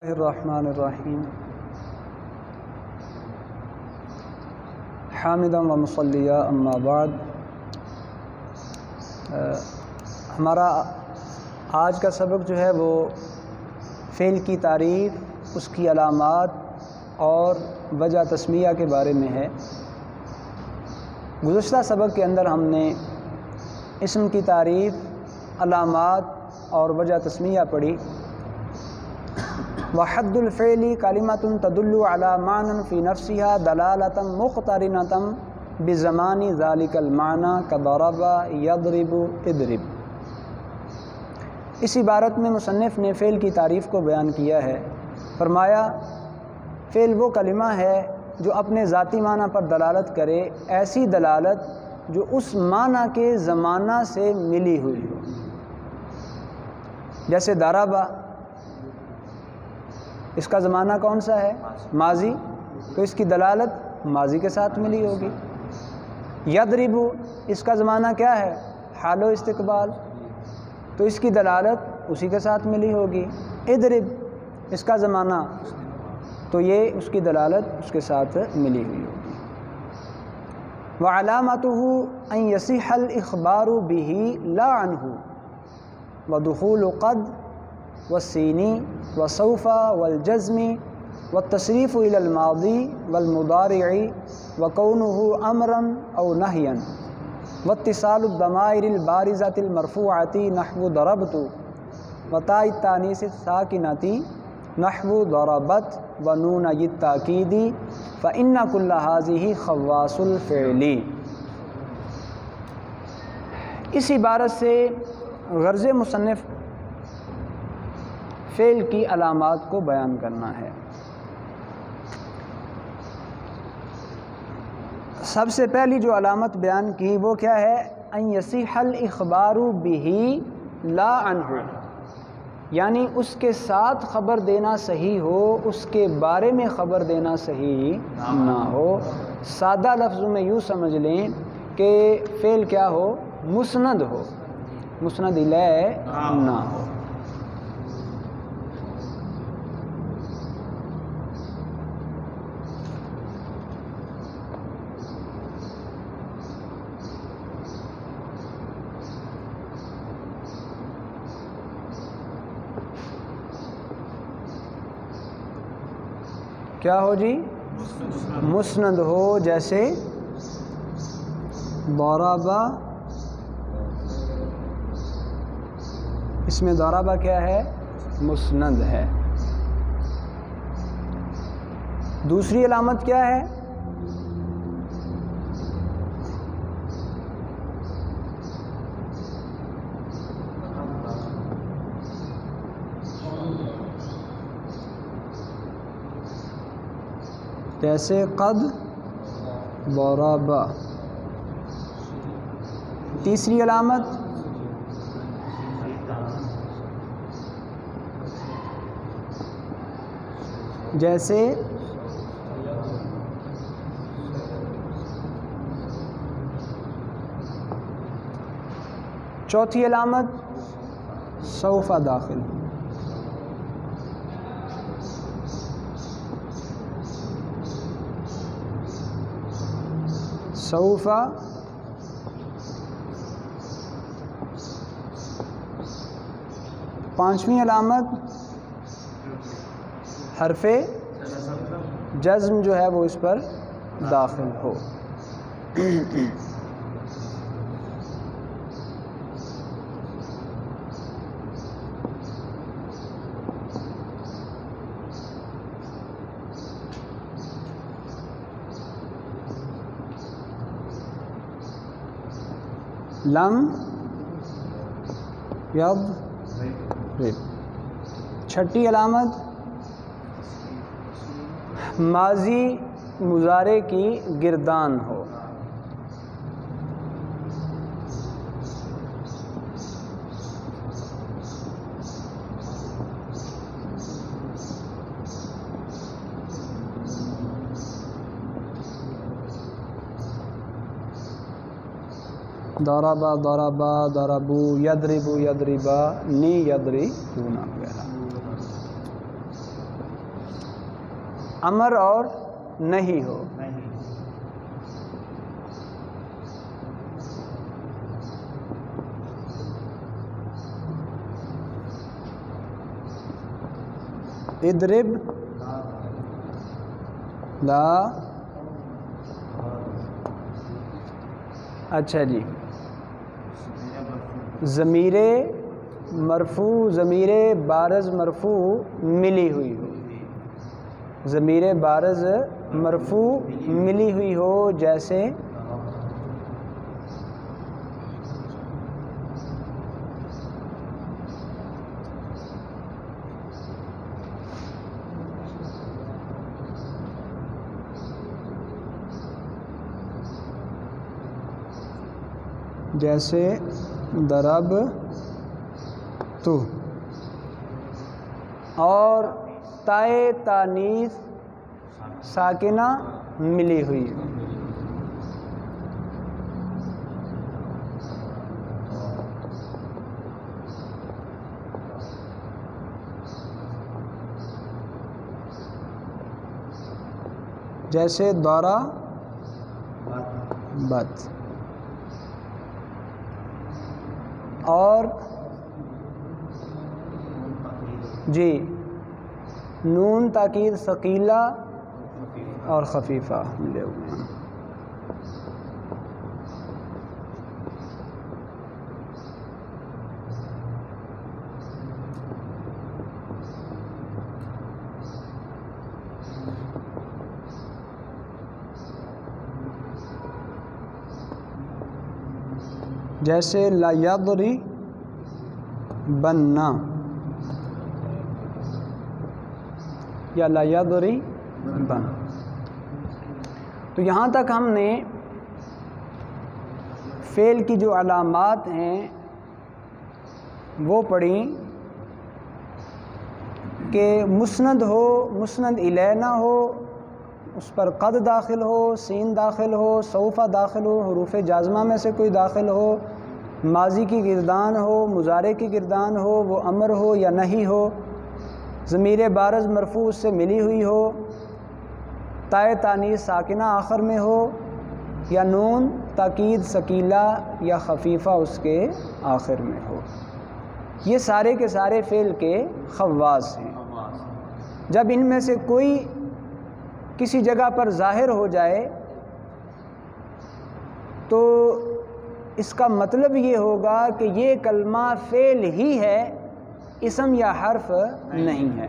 الرحمن الرحیم حامدا و مصلیہ اما بعد۔ ہمارا آج کا سبق جو ہے وہ فعل کی تعریف، اس کی علامات اور وجہ تسمیہ کے بارے میں ہے۔ گزشتہ سبق کے اندر ہم نے اسم کی تعریف، علامات اور وجہ تسمیہ پڑھی۔ وحد الفعل کلمۃ تدل علی معنی فی نفسها دلالۃ مقترنۃ بزمان ذلک المعنی کضرب یضرب اضرب۔ اس عبارت میں مصنف نے فعل کی تعریف کو بیان کیا ہے۔ فرمایا فعل وہ کلمہ ہے جو اپنے ذاتی معنی پر دلالت کرے، ایسی دلالت جو اس معنی کے زمانہ سے ملی ہوئی ہو۔ جیسے ضربہ، اس کا زمانہ کون سا ہے؟ ماضی، تو اس کی دلالت ماضی کے ساتھ ملی ہوگی۔ یضرب، اس کا زمانہ کیا ہے؟ حال و استقبال، تو اس کی دلالت اسی کے ساتھ ملی ہوگی۔ اضرب، اس کا زمانہ، تو یہ اس کی دلالت اس کے ساتھ ملی ہوئی ہوگی۔ وعلامتہ ان یصح الاخبار بہ لا عنہ ودخول قد والسین وسوف والجزم والتصریف الى الماضی والمضارع وکونہ امرا او نہیا واتصال الضمائر البارزۃ المرفوعۃ نحو ضربت وتاء التانیث الساکنۃ نحو ضربت ونون التاکید فإن کل هذه خواص الفعل۔ اس عبارت سے غرض مصنف فعل کی علامات کو بیان کرنا ہے۔ سب سے پہلی جو علامت بیان کی وہ کیا ہے؟ ان یصح الاخبار بہ لا عنہ، یعنی اس کے ساتھ خبر دینا صحیح ہو، اس کے بارے میں خبر دینا صحیح نہ ہو۔ سادہ لفظوں میں یوں سمجھ لیں کہ فعل کیا ہو؟ مسند ہو، مسند الیہ نہ ہو۔ کیا ہو جی؟ مسند ہو، جیسے ضربہ، اس میں ضربہ کیا ہے؟ مسند ہے۔ دوسری علامت کیا ہے؟ جیسے قد ضرب۔ تیسری علامت جیسے چوتھی علامت سوف داخل۔ سوف، پانچویں علامت حرف جزم جو ہے وہ اس پر داخل ہو۔ لم یضرب۔ چھٹی علامت ماضی مضارع کی گردان ہو۔ ضرب ضربا ضربو یضرب یضربا نی یضربون وغیرہ۔ امر اور نہیں ہو. اضرب لا. اچھا جی، ضمیر مرفوع، ضمیر بارز مرفوع ملی ہوئی ہو، ضمیر بارز مرفوع ملی ہوئی ہو، جیسے ضرب تو، اور تائے تانیث ساکنہ ملی ہوئی ہو، جیسے دورہ بت. اور جی نون تاکید ثقیلہ اور خفیفہ ملے ہوئے ہیں. جیسے لا یضری بننا یا لا یضری بن. تو یہاں تک ہم نے فعل کی جو علامات ہیں وہ پڑھی کہ مسند ہو، مسند الیہ نہ ہو، اس پر قد داخل ہو، سین داخل ہو، سوفہ داخل ہو، حروف جازمہ میں سے کوئی داخل ہو، ماضی کی گردان ہو، مضارع کی گردان ہو، وہ امر ہو یا نہیں ہو، ضمیر بارز مرفوع اس سے ملی ہوئی ہو، تائے تانیث ساکنہ آخر میں ہو، یا نون تاکید ثقیلہ یا خفیفہ اس کے آخر میں ہو. یہ سارے کے سارے فعل کے خواص ہیں. جب ان میں سے کوئی کسی جگہ پر ظاہر ہو جائے تو اس کا مطلب یہ ہوگا کہ یہ کلمہ فعل ہی ہے، اسم یا حرف نہیں ہے.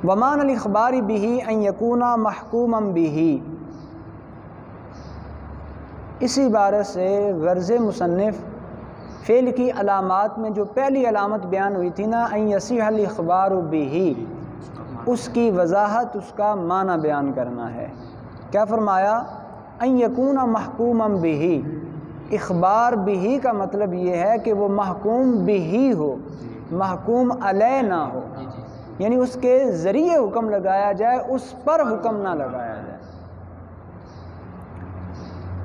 وَمَعْنَى الْإِخْبَارِ بِهِ أَنْ يَكُونَ مَحْكُومًا بِهِ. اس عبارت سے غرض مصنف فعل کی علامات میں جو پہلی علامت بیان ہوئی تھی نا، أَنْ يَصِحَ الْإِخْبَارُ بِهِ، اس کی وضاحت، اس کا معنی بیان کرنا ہے. کیا فرمایا؟ أَنْ يَكُونَ مَحْكُومًا بِهِ. اخبار بِهِ کا مطلب یہ ہے کہ وہ محکوم بِهِ ہو، محکوم علیہ نہ ہو، یعنی اس کے ذریعے حکم لگایا جائے، اس پر حکم نہ لگایا جائے.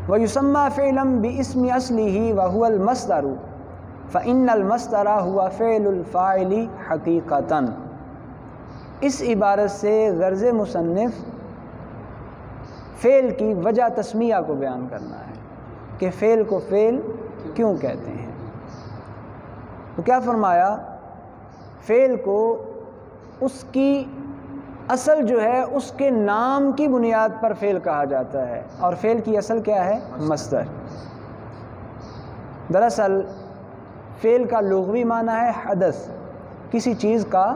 وَيُسَمَّى فِعْلًا بِاسْمِ أَصْلِهِ وَهُوَ الْمَصْدَرُ فَإِنَّ الْمَصْدَرَ هُوَ فِعْلُ الْفَاعِلِ حَقِيقَةً. اس عبارت سے غرض مصنف فعل کی وجہ تسمیہ کو بیان کرنا ہے کہ فعل کو فعل کیوں کہتے ہیں. تو کیا فرمایا؟ فعل کو اس کی اصل جو ہے اس کے نام کی بنیاد پر فعل کہا جاتا ہے، اور فعل کی اصل کیا ہے؟ مصدر. دراصل فعل کا لغوی معنی ہے حدث، کسی چیز کا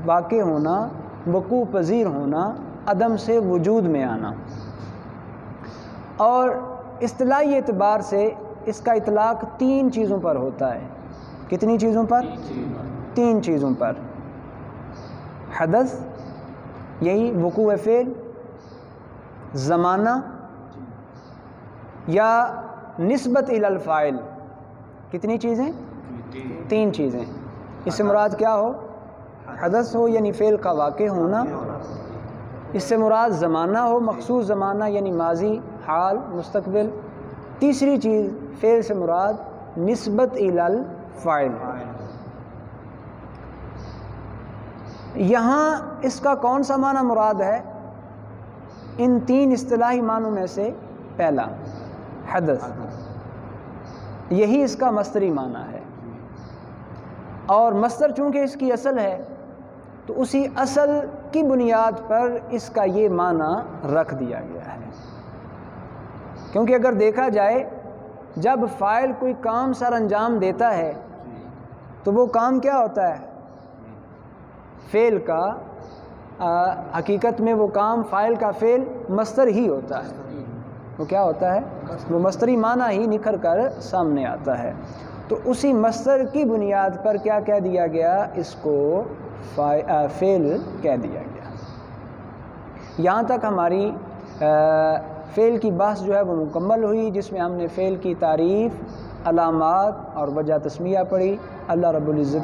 واقع ہونا، وقوع پذیر ہونا، عدم سے وجود میں آنا. اور اصطلاحی اعتبار سے اس کا اطلاق 3 چیزوں پر ہوتا ہے. کتنی چیزوں پر؟ 3 چیزوں پر. حدث یہی وقوع فعل، زمانہ، یا نسبت الی الفاعل. کتنی چیزیں؟ 3 چیزیں. اس سے مراد کیا ہو؟ حدث ہو یعنی فعل کا واقع ہونا، اس سے مراد زمانہ ہو، مخصوص زمانہ یعنی ماضی، حال، مستقبل. تیسری چیز فعل سے مراد نسبت الی الفاعل. یہاں اس کا کون سا معنی مراد ہے؟ ان تین اصطلاحی معنوں میں سے پہلا، حدث، یہی اس کا مصدری معنی ہے، اور مصدر چونکہ اس کی اصل ہے تو اسی اصل کی بنیاد پر اس کا یہ معنی رکھ دیا گیا ہے۔ کیونکہ اگر دیکھا جائے جب فاعل کوئی کام سر انجام دیتا ہے تو وہ کام کیا ہوتا ہے؟ فعل کا، حقیقت میں وہ کام فاعل کا فعل مصدر ہی ہوتا ہے، وہ کیا ہوتا ہے؟ وہ مصدری معنی ہی نکھر کر سامنے آتا ہے۔ تو اسی مصدر کی بنیاد پر کیا کہہ دیا گیا؟ اس کو فعل کہہ دیا گیا۔ یہاں تک ہماری فعل کی بحث جو ہے وہ مکمل ہوئی، جس میں ہم نے فعل کی تعریف، علامات اور وجہ تسمیہ پڑھی۔ اللہ رب العزت